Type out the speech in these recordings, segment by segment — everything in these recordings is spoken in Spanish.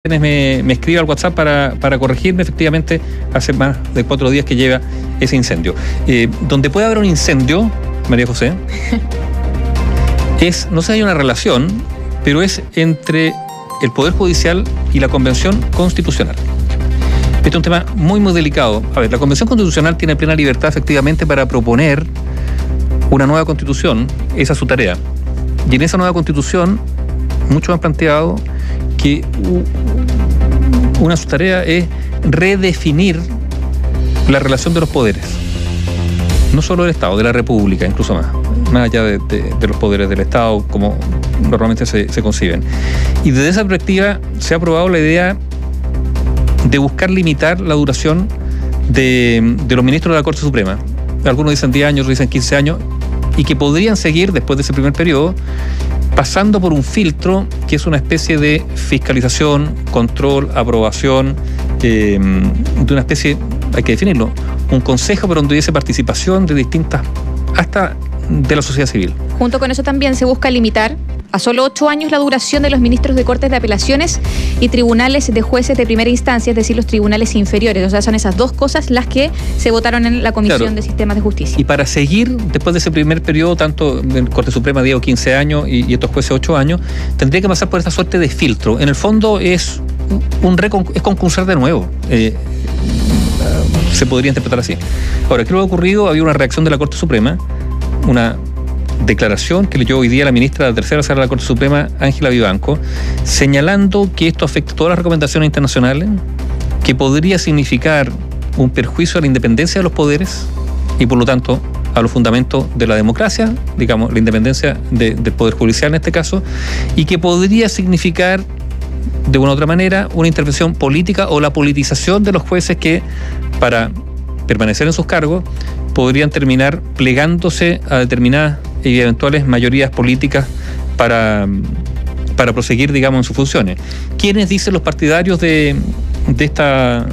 me escribe al WhatsApp para corregirme. Efectivamente, hace más de 4 días que lleva ese incendio. Donde puede haber un incendio, María José, no sé si hay una relación, pero es entre el Poder Judicial y la Convención Constitucional. Este es un tema muy, muy delicado. A ver, la Convención Constitucional tiene plena libertad, efectivamente, para proponer una nueva Constitución. Esa es su tarea. Y en esa nueva Constitución, muchos han planteado que una de sus tareas es redefinir la relación de los poderes. No solo del Estado, de la República, incluso más allá de los poderes del Estado, como normalmente se conciben. Y desde esa perspectiva se ha aprobado la idea de buscar limitar la duración de los ministros de la Corte Suprema. Algunos dicen 10 años, otros dicen 15 años, y que podrían seguir, después de ese primer periodo, pasando por un filtro que es una especie de fiscalización, control, aprobación, de una especie, hay que definirlo, un consejo, pero donde hubiese participación de distintas, hasta de la sociedad civil. Junto con eso también se busca limitar a solo 8 años la duración de los ministros de Cortes de Apelaciones y tribunales de jueces de primera instancia, es decir, los tribunales inferiores. O sea, son esas dos cosas las que se votaron en la Comisión de Sistemas de Justicia. Y para seguir, después de ese primer periodo, tanto en Corte Suprema 10 o 15 años y estos jueces 8 años, tendría que pasar por esta suerte de filtro. En el fondo es concursar de nuevo. Se podría interpretar así. Ahora, ¿qué lo ha ocurrido? Había una reacción de la Corte Suprema, una declaración que leyó hoy día la ministra de la tercera sala de la Corte Suprema, Ángela Vivanco, señalando que esto afecta todas las recomendaciones internacionales, que podría significar un perjuicio a la independencia de los poderes y por lo tanto a los fundamentos de la democracia, digamos, la independencia del Poder Judicial en este caso, y que podría significar de una u otra manera una intervención política o la politización de los jueces que, para permanecer en sus cargos, podrían terminar plegándose a determinadas y eventuales mayorías políticas para proseguir, digamos, en sus funciones. ¿Quiénes dicen los partidarios de esta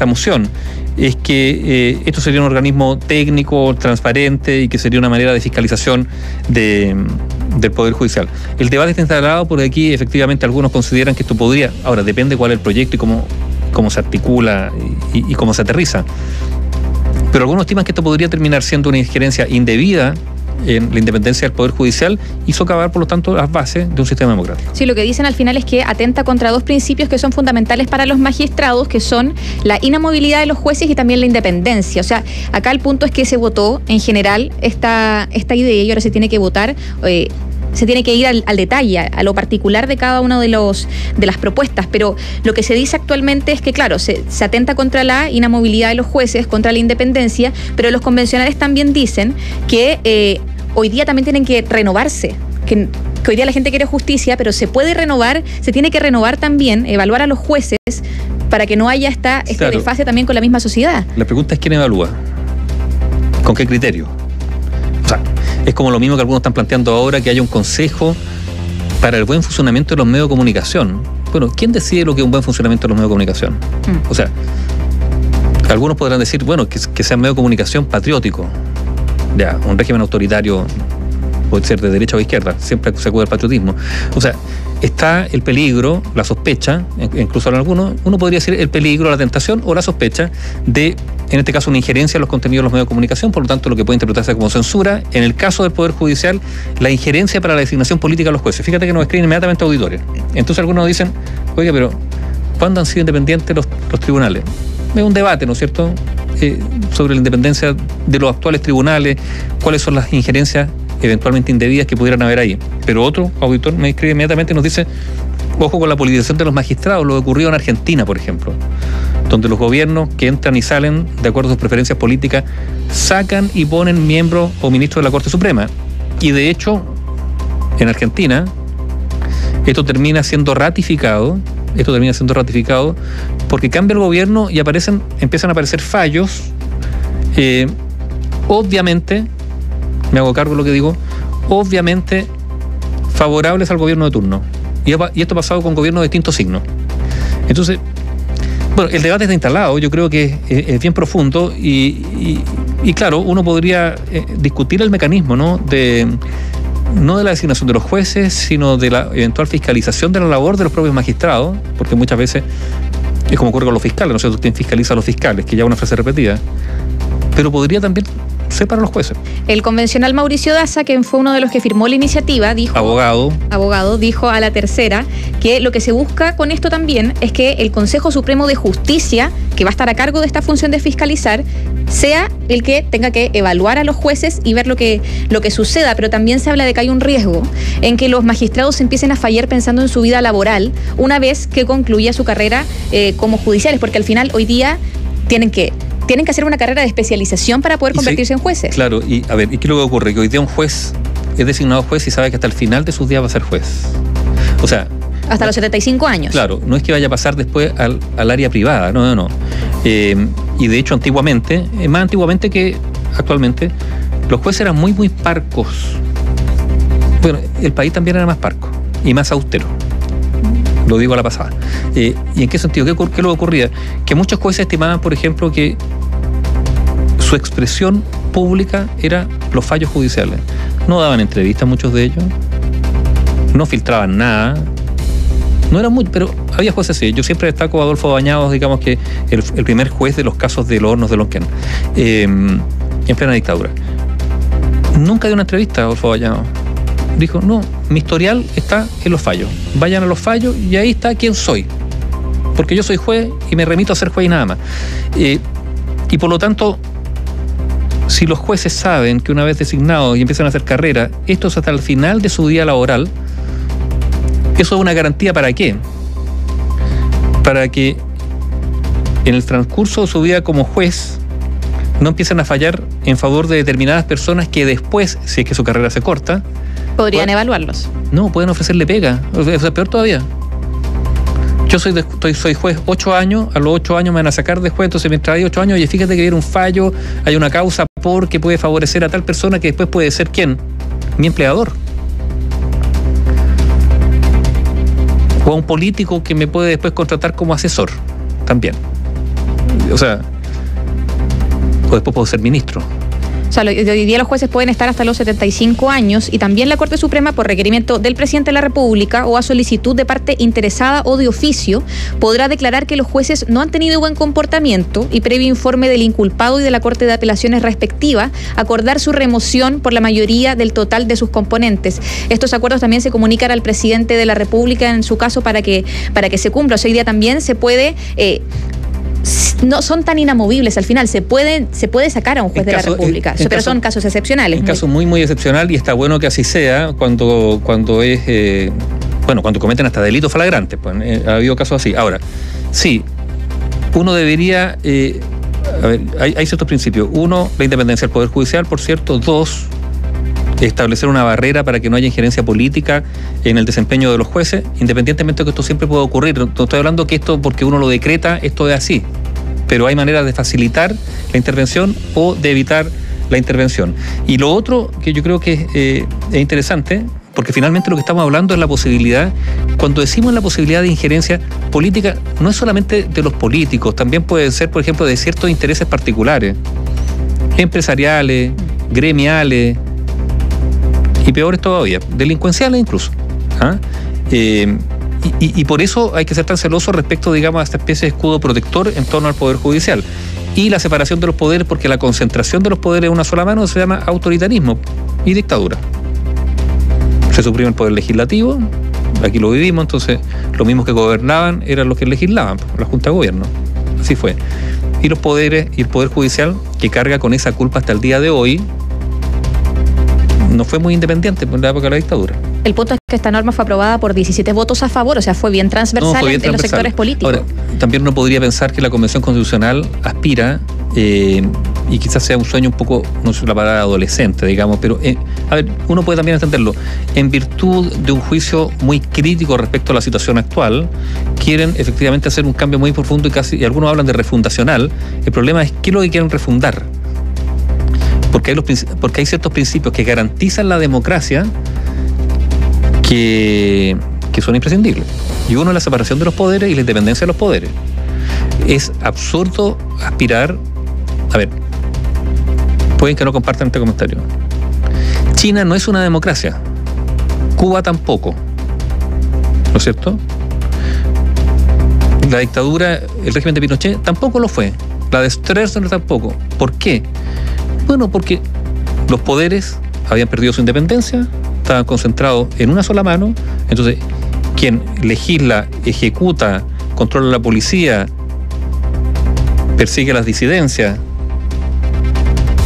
moción? Es que esto sería un organismo técnico, transparente y que sería una manera de fiscalización del Poder Judicial. El debate está instalado por aquí, efectivamente algunos consideran que esto podría, ahora depende cuál es el proyecto y cómo se articula y cómo se aterriza. Pero algunos estiman que esto podría terminar siendo una injerencia indebida en la independencia del Poder Judicial y socavar, por lo tanto, las bases de un sistema democrático. Sí, lo que dicen al final es que atenta contra dos principios que son fundamentales para los magistrados, que son la inamovilidad de los jueces y también la independencia. O sea, acá el punto es que se votó en general esta idea y ahora se tiene que votar. Se tiene que ir al detalle, a lo particular de cada una de las propuestas, pero lo que se dice actualmente es que, claro, se atenta contra la inamovilidad de los jueces, contra la independencia, pero los convencionales también dicen que hoy día también tienen que renovarse, que hoy día la gente quiere justicia, pero se puede renovar, se tiene que renovar también, evaluar a los jueces para que no haya esta desfase también con la misma sociedad. La pregunta es quién evalúa, con qué criterio. O sea, es como lo mismo que algunos están planteando ahora, que haya un consejo para el buen funcionamiento de los medios de comunicación. Bueno, ¿quién decide lo que es un buen funcionamiento de los medios de comunicación? O sea, algunos podrán decir, bueno, que sea un medio de comunicación patriótico. Ya, un régimen autoritario puede ser de derecha o izquierda, siempre se acude al patriotismo. O sea, está el peligro, la sospecha, incluso en algunos, uno podría decir el peligro, la tentación o la sospecha de, en este caso, una injerencia en los contenidos de los medios de comunicación, por lo tanto, lo que puede interpretarse como censura. En el caso del Poder Judicial, la injerencia para la designación política de los jueces. Fíjate que nos escriben inmediatamente auditores. Entonces algunos dicen, oiga, pero ¿cuándo han sido independientes los tribunales? Es un debate, ¿no es cierto?, sobre la independencia de los actuales tribunales, cuáles son las injerencias eventualmente indebidas que pudieran haber ahí. Pero otro auditor me escribe inmediatamente y nos dice, ojo con la politización de los magistrados, lo que ocurrió en Argentina, por ejemplo, donde los gobiernos que entran y salen de acuerdo a sus preferencias políticas sacan y ponen miembros o ministros de la Corte Suprema. Y de hecho, en Argentina, esto termina siendo ratificado porque cambia el gobierno y empiezan a aparecer fallos, obviamente, me hago cargo de lo que digo, obviamente favorables al gobierno de turno. Y esto ha pasado con gobiernos de distintos signos. Entonces, bueno, el debate está instalado, yo creo que es bien profundo y claro, uno podría discutir el mecanismo, ¿no?, de no de la designación de los jueces, sino de la eventual fiscalización de la labor de los propios magistrados, porque muchas veces es como ocurre con los fiscales, ¿no es cierto? Quien fiscaliza a los fiscales, que ya es una frase repetida, pero podría también ser para los jueces. El convencional Mauricio Daza, que fue uno de los que firmó la iniciativa, dijo... Abogado, dijo a La Tercera que lo que se busca con esto también es que el Consejo Supremo de Justicia, que va a estar a cargo de esta función de fiscalizar, sea el que tenga que evaluar a los jueces y ver lo que suceda, pero también se habla de que hay un riesgo en que los magistrados empiecen a fallar pensando en su vida laboral una vez que concluya su carrera como judiciales, porque al final hoy día tienen que hacer una carrera de especialización para poder convertirse en jueces. Claro, y a ver, ¿y qué es lo que ocurre? Que hoy día un juez es designado juez y sabe que hasta el final de sus días va a ser juez. O sea... Hasta los 75 años. Claro, no es que vaya a pasar después al área privada, no. Y de hecho antiguamente, más antiguamente que actualmente, los jueces eran muy, muy parcos. Bueno, el país también era más parco y más austero. Lo digo a la pasada. ¿Y en qué sentido? ¿Qué es lo que ocurría? Que muchos jueces estimaban, por ejemplo, que su expresión pública era los fallos judiciales. No daban entrevistas muchos de ellos, no filtraban nada. No eran muchos, pero había jueces así. Yo siempre destaco a Adolfo Bañados, digamos que el primer juez de los casos de los hornos de Lonquén, en plena dictadura. Nunca dio una entrevista a Adolfo Bañados. Dijo, no, mi historial está en los fallos. Vayan a los fallos y ahí está quién soy. Porque yo soy juez y me remito a ser juez y nada más. Y por lo tanto, si los jueces saben que una vez designados y empiezan a hacer carrera, esto es hasta el final de su día laboral, eso es una garantía ¿para qué? Para que en el transcurso de su vida como juez no empiecen a fallar en favor de determinadas personas que después, si es que su carrera se corta, podrían evaluarlos. No, pueden ofrecerle pega. O sea, peor todavía. Yo soy juez 8 años, a los 8 años me van a sacar de juez, entonces mientras hay 8 años, y fíjate que viene un fallo, hay una causa porque puede favorecer a tal persona que después puede ser ¿quién? Mi empleador. O a un político que me puede después contratar como asesor también. O sea, o después puedo ser ministro. O sea, hoy día los jueces pueden estar hasta los 75 años y también la Corte Suprema, por requerimiento del presidente de la República o a solicitud de parte interesada o de oficio, podrá declarar que los jueces no han tenido buen comportamiento y previo informe del inculpado y de la Corte de Apelaciones respectiva, acordar su remoción por la mayoría del total de sus componentes. Estos acuerdos también se comunican al presidente de la República en su caso para que se cumpla. O sea, hoy día también se puede... no son tan inamovibles al final, se puede sacar a un juez de la República, pero son casos excepcionales. Un caso muy, muy excepcional, y está bueno que así sea cuando es, cuando cometen hasta delitos flagrantes, pues, ha habido casos así. Ahora, sí, uno debería, hay ciertos principios. Uno, la independencia del Poder Judicial, por cierto. Dos, establecer una barrera para que no haya injerencia política en el desempeño de los jueces, independientemente de que esto siempre pueda ocurrir. No estoy hablando que esto, porque uno lo decreta, esto es así, pero hay maneras de facilitar la intervención o de evitar la intervención. Y lo otro que yo creo que es interesante, porque finalmente lo que estamos hablando es la posibilidad, cuando decimos la posibilidad de injerencia política, no es solamente de los políticos, también puede ser, por ejemplo, de ciertos intereses particulares, empresariales, gremiales, y peores todavía, delincuenciales incluso. Y por eso hay que ser tan celoso respecto, digamos, a esta especie de escudo protector en torno al Poder Judicial. Y la separación de los poderes, porque la concentración de los poderes en una sola mano se llama autoritarismo y dictadura. Se suprime el Poder Legislativo, aquí lo vivimos, entonces los mismos que gobernaban eran los que legislaban, la Junta de Gobierno. Así fue. Y los poderes, y el Poder Judicial, que carga con esa culpa hasta el día de hoy, no fue muy independiente en la época de la dictadura. El punto es que esta norma fue aprobada por 17 votos a favor, o sea, fue bien transversal en los sectores políticos. Ahora, también uno podría pensar que la Convención Constitucional aspira, y quizás sea un sueño un poco, no sé la palabra adolescente, digamos, pero, uno puede también entenderlo, en virtud de un juicio muy crítico respecto a la situación actual, quieren efectivamente hacer un cambio muy profundo y algunos hablan de refundacional. El problema es qué es lo que quieren refundar. Porque hay ciertos principios que garantizan la democracia que son imprescindibles. Y uno es la separación de los poderes y la independencia de los poderes. Es absurdo aspirar... pueden que no compartan este comentario. China no es una democracia. Cuba tampoco, ¿no es cierto? La dictadura, el régimen de Pinochet tampoco lo fue. La de Stroessner tampoco. ¿Por qué? Bueno, porque los poderes habían perdido su independencia, estaban concentrados en una sola mano, entonces quien legisla, ejecuta, controla la policía, persigue las disidencias,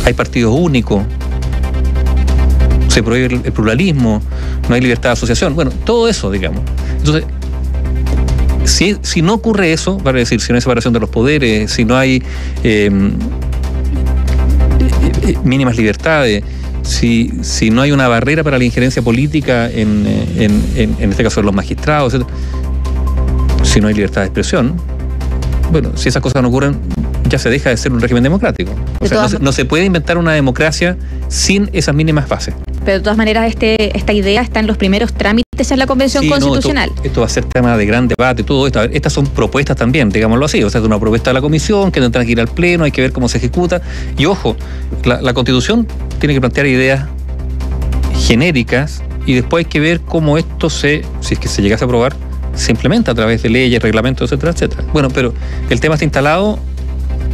hay partidos únicos, se prohíbe el pluralismo, no hay libertad de asociación, bueno, todo eso, digamos. Entonces, si no ocurre eso, vale decir, si no hay separación de los poderes, si no hay mínimas libertades, si no hay una barrera para la injerencia política en este caso de los magistrados, etc., si no hay libertad de expresión, bueno, si esas cosas no ocurren, ya se deja de ser un régimen democrático. O sea, no se puede inventar una democracia sin esas mínimas bases. Pero de todas maneras, esta idea está en los primeros trámites en la Convención Constitucional. No, esto va a ser tema de gran debate, todo esto. Estas son propuestas también, digámoslo así. O sea, es una propuesta de la Comisión que tendrá que ir al Pleno, hay que ver cómo se ejecuta. Y ojo, la Constitución tiene que plantear ideas genéricas y después hay que ver cómo esto si es que se llegase a aprobar, se implementa a través de leyes, reglamentos, etcétera, etcétera. Bueno, pero el tema está instalado.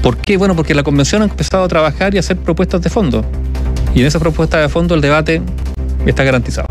¿Por qué? Bueno, porque la Convención ha empezado a trabajar y a hacer propuestas de fondo. Y en esas propuestas de fondo el debate está garantizado.